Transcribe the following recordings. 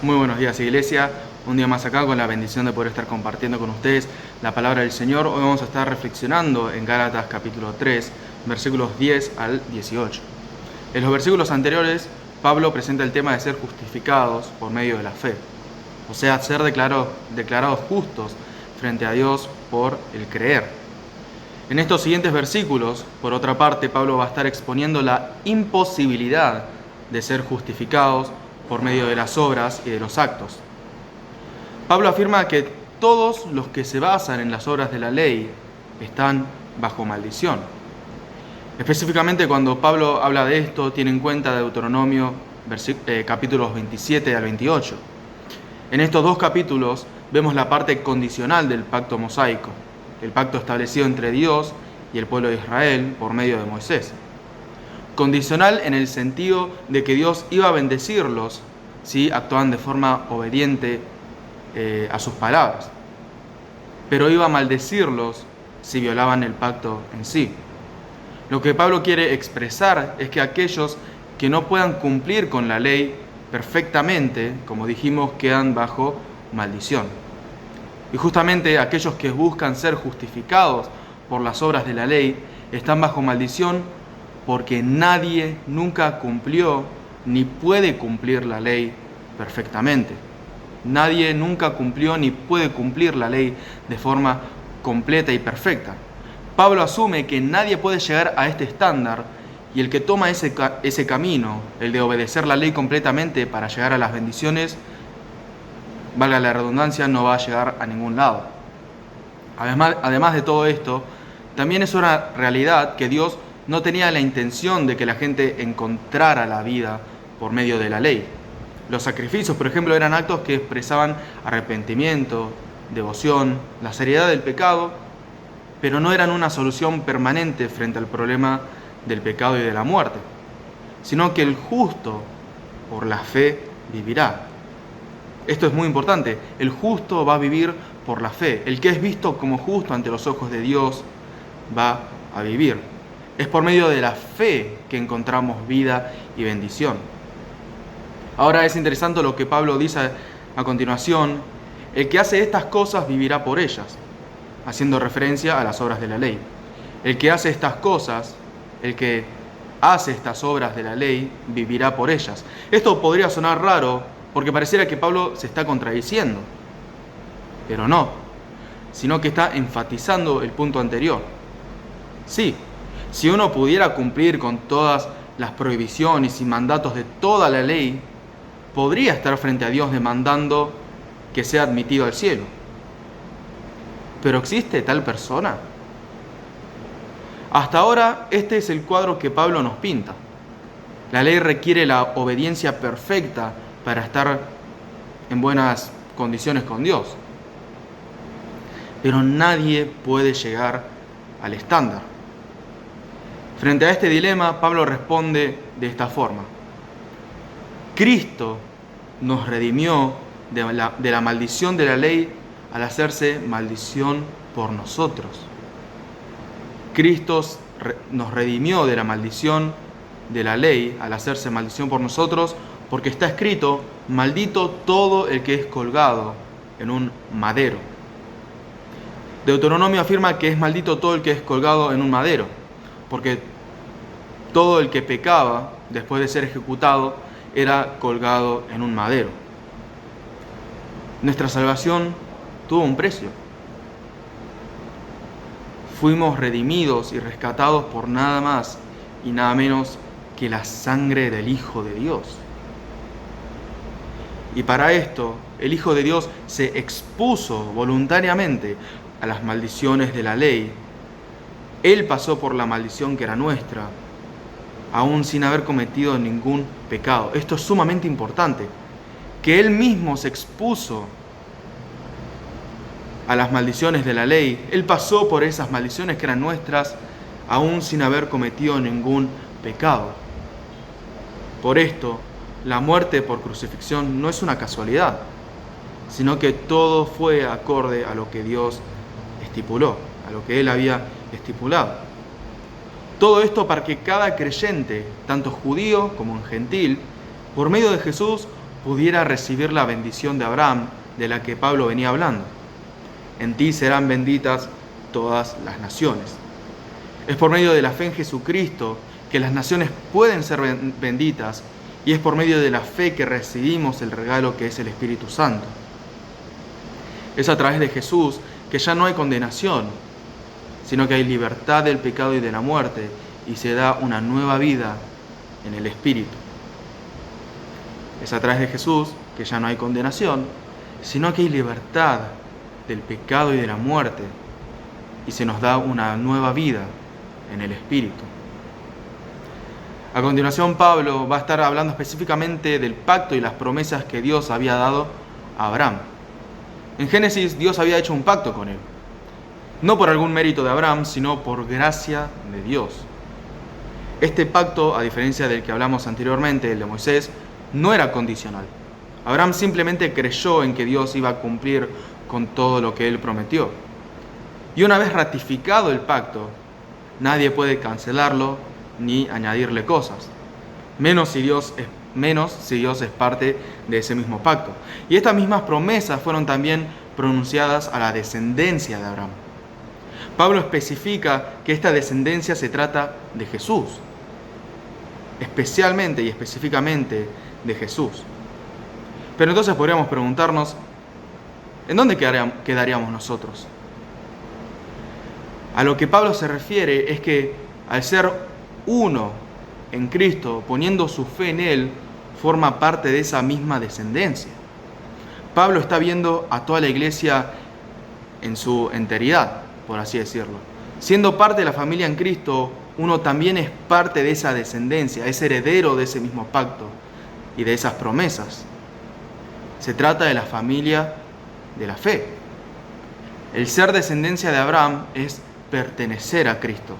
Muy buenos días, Iglesia. Un día más acá con la bendición de poder estar compartiendo con ustedes la palabra del Señor. Hoy vamos a estar reflexionando en Gálatas capítulo 3, versículos 10 al 18. En los versículos anteriores, Pablo presenta el tema de ser justificados por medio de la fe, o sea, ser declarados justos frente a Dios por el creer. En estos siguientes versículos, por otra parte, Pablo va a estar exponiendo la imposibilidad de ser justificados por medio de las obras y de los actos. Pablo afirma que todos los que se basan en las obras de la ley están bajo maldición. Específicamente cuando Pablo habla de esto, tiene en cuenta Deuteronomio capítulos 27 al 28. En estos dos capítulos vemos la parte condicional del pacto mosaico, el pacto establecido entre Dios y el pueblo de Israel por medio de Moisés. Condicional en el sentido de que Dios iba a bendecirlos si actuaban de forma obediente a sus palabras, pero iba a maldecirlos si violaban el pacto en sí. Lo que Pablo quiere expresar es que aquellos que no puedan cumplir con la ley perfectamente, como dijimos, quedan bajo maldición. Y justamente aquellos que buscan ser justificados por las obras de la ley están bajo maldición porque nadie nunca cumplió ni puede cumplir la ley perfectamente. Nadie nunca cumplió ni puede cumplir la ley de forma completa y perfecta. Pablo asume que nadie puede llegar a este estándar y el que toma ese camino, el de obedecer la ley completamente para llegar a las bendiciones, valga la redundancia, no va a llegar a ningún lado. Además de todo esto, también es una realidad que Dios no tenía la intención de que la gente encontrara la vida por medio de la ley. Los sacrificios, por ejemplo, eran actos que expresaban arrepentimiento, devoción, la seriedad del pecado, pero no eran una solución permanente frente al problema del pecado y de la muerte, sino que el justo por la fe vivirá. Esto es muy importante, el justo va a vivir por la fe, el que es visto como justo ante los ojos de Dios va a vivir. Es por medio de la fe que encontramos vida y bendición. Ahora es interesante lo que Pablo dice a continuación: el que hace estas cosas vivirá por ellas, haciendo referencia a las obras de la ley. El que hace estas cosas, el que hace estas obras de la ley, vivirá por ellas. Esto podría sonar raro porque pareciera que Pablo se está contradiciendo, pero no, sino que está enfatizando el punto anterior. Sí, si uno pudiera cumplir con todas las prohibiciones y mandatos de toda la ley, podría estar frente a Dios demandando que sea admitido al cielo. ¿Pero existe tal persona? Hasta ahora, este es el cuadro que Pablo nos pinta. La ley requiere la obediencia perfecta para estar en buenas condiciones con Dios. Pero nadie puede llegar al estándar. Frente a este dilema, Pablo responde de esta forma: Cristo nos redimió de la maldición de la ley al hacerse maldición por nosotros. Cristo nos redimió de la maldición de la ley al hacerse maldición por nosotros, porque está escrito: maldito todo el que es colgado en un madero. Deuteronomio afirma que es maldito todo el que es colgado en un madero, porque todo el que pecaba después de ser ejecutado era colgado en un madero. Nuestra salvación tuvo un precio. Fuimos redimidos y rescatados por nada más y nada menos que la sangre del Hijo de Dios. Y para esto, el Hijo de Dios se expuso voluntariamente a las maldiciones de la ley. Él pasó por la maldición que era nuestra, aún sin haber cometido ningún pecado. Esto es sumamente importante, que Él mismo se expuso a las maldiciones de la ley. Él pasó por esas maldiciones que eran nuestras, aún sin haber cometido ningún pecado. Por esto, la muerte por crucifixión no es una casualidad, sino que todo fue acorde a lo que Dios estipuló, a lo que Él había estipulado. Todo esto para que cada creyente, tanto judío como gentil, por medio de Jesús pudiera recibir la bendición de Abraham de la que Pablo venía hablando. En ti serán benditas todas las naciones. Es por medio de la fe en Jesucristo que las naciones pueden ser benditas, y es por medio de la fe que recibimos el regalo que es el Espíritu Santo. Es a través de Jesús que ya no hay condenación, sino que hay libertad del pecado y de la muerte, y se da una nueva vida en el Espíritu. Es a través de Jesús que ya no hay condenación, sino que hay libertad del pecado y de la muerte, y se nos da una nueva vida en el Espíritu. A continuación, Pablo va a estar hablando específicamente del pacto y las promesas que Dios había dado a Abraham. En Génesis, Dios había hecho un pacto con él, no por algún mérito de Abraham, sino por gracia de Dios. Este pacto, a diferencia del que hablamos anteriormente, el de Moisés, no era condicional. Abraham simplemente creyó en que Dios iba a cumplir con todo lo que él prometió. Y una vez ratificado el pacto, nadie puede cancelarlo ni añadirle cosas, menos si Dios es parte de ese mismo pacto. Y estas mismas promesas fueron también pronunciadas a la descendencia de Abraham. Pablo especifica que esta descendencia se trata de Jesús, especialmente y específicamente de Jesús. Pero entonces podríamos preguntarnos, ¿en dónde quedaríamos nosotros? A lo que Pablo se refiere es que al ser uno en Cristo, poniendo su fe en Él, forma parte de esa misma descendencia. Pablo está viendo a toda la iglesia en su enteridad, por así decirlo. Siendo parte de la familia en Cristo, uno también es parte de esa descendencia, es heredero de ese mismo pacto y de esas promesas. Se trata de la familia de la fe. El ser descendencia de Abraham es pertenecer a Cristo.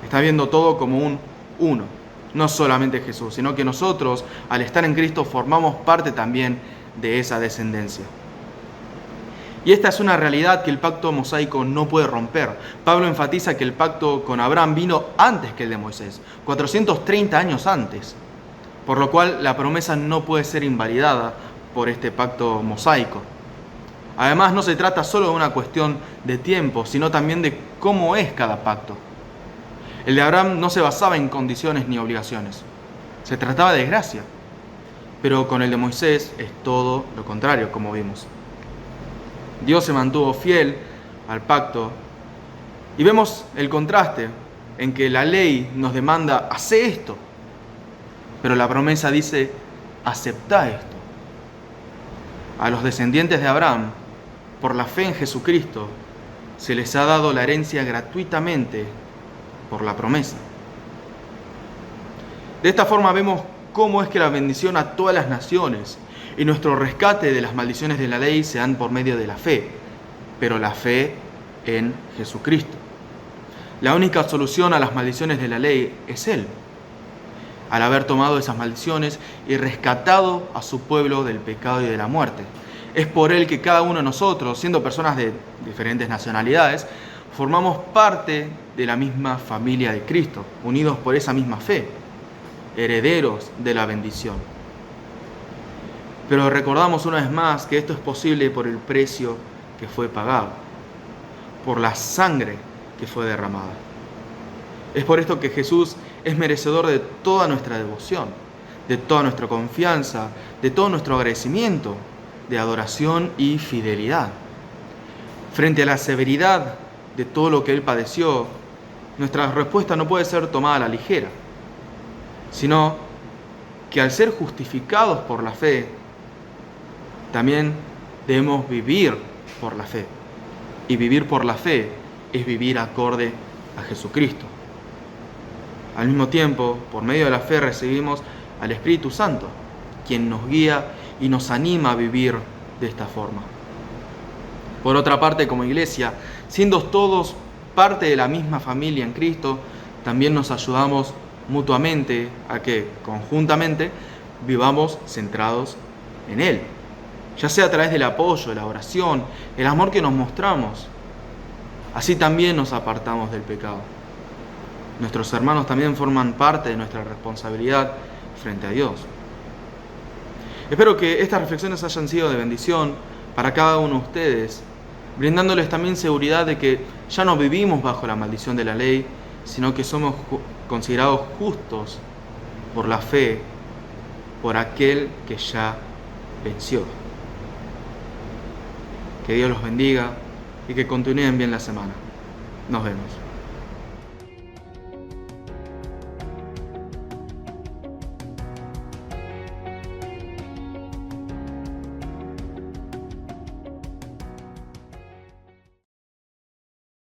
Está viendo todo como un uno, no solamente Jesús, sino que nosotros, al estar en Cristo, formamos parte también de esa descendencia. Y esta es una realidad que el pacto mosaico no puede romper. Pablo enfatiza que el pacto con Abraham vino antes que el de Moisés, 430 años antes, por lo cual la promesa no puede ser invalidada por este pacto mosaico. Además, no se trata solo de una cuestión de tiempo, sino también de cómo es cada pacto. El de Abraham no se basaba en condiciones ni obligaciones, se trataba de gracia, pero con el de Moisés es todo lo contrario, como vimos. Dios se mantuvo fiel al pacto y vemos el contraste en que la ley nos demanda, hace esto, pero la promesa dice, acepta esto. A los descendientes de Abraham, por la fe en Jesucristo, se les ha dado la herencia gratuitamente por la promesa. De esta forma vemos cómo es que la bendición a todas las naciones y nuestro rescate de las maldiciones de la ley se dan por medio de la fe, pero la fe en Jesucristo. La única solución a las maldiciones de la ley es Él, al haber tomado esas maldiciones y rescatado a su pueblo del pecado y de la muerte. Es por Él que cada uno de nosotros, siendo personas de diferentes nacionalidades, formamos parte de la misma familia de Cristo, unidos por esa misma fe, herederos de la bendición. Pero recordamos una vez más que esto es posible por el precio que fue pagado, por la sangre que fue derramada. Es por esto que Jesús es merecedor de toda nuestra devoción, de toda nuestra confianza, de todo nuestro agradecimiento, de adoración y fidelidad. Frente a la severidad de todo lo que Él padeció, nuestra respuesta no puede ser tomada a la ligera, sino que al ser justificados por la fe, también debemos vivir por la fe. Y vivir por la fe es vivir acorde a Jesucristo. Al mismo tiempo, por medio de la fe recibimos al Espíritu Santo, quien nos guía y nos anima a vivir de esta forma. Por otra parte, como iglesia, siendo todos parte de la misma familia en Cristo, también nos ayudamos mutuamente a que conjuntamente vivamos centrados en Él, ya sea a través del apoyo, la oración, el amor que nos mostramos. Así también nos apartamos del pecado. Nuestros hermanos también forman parte de nuestra responsabilidad frente a Dios. Espero que estas reflexiones hayan sido de bendición para cada uno de ustedes, brindándoles también seguridad de que ya no vivimos bajo la maldición de la ley, sino que somos considerados justos por la fe, por aquel que ya venció. Que Dios los bendiga y que continúen bien la semana. Nos vemos.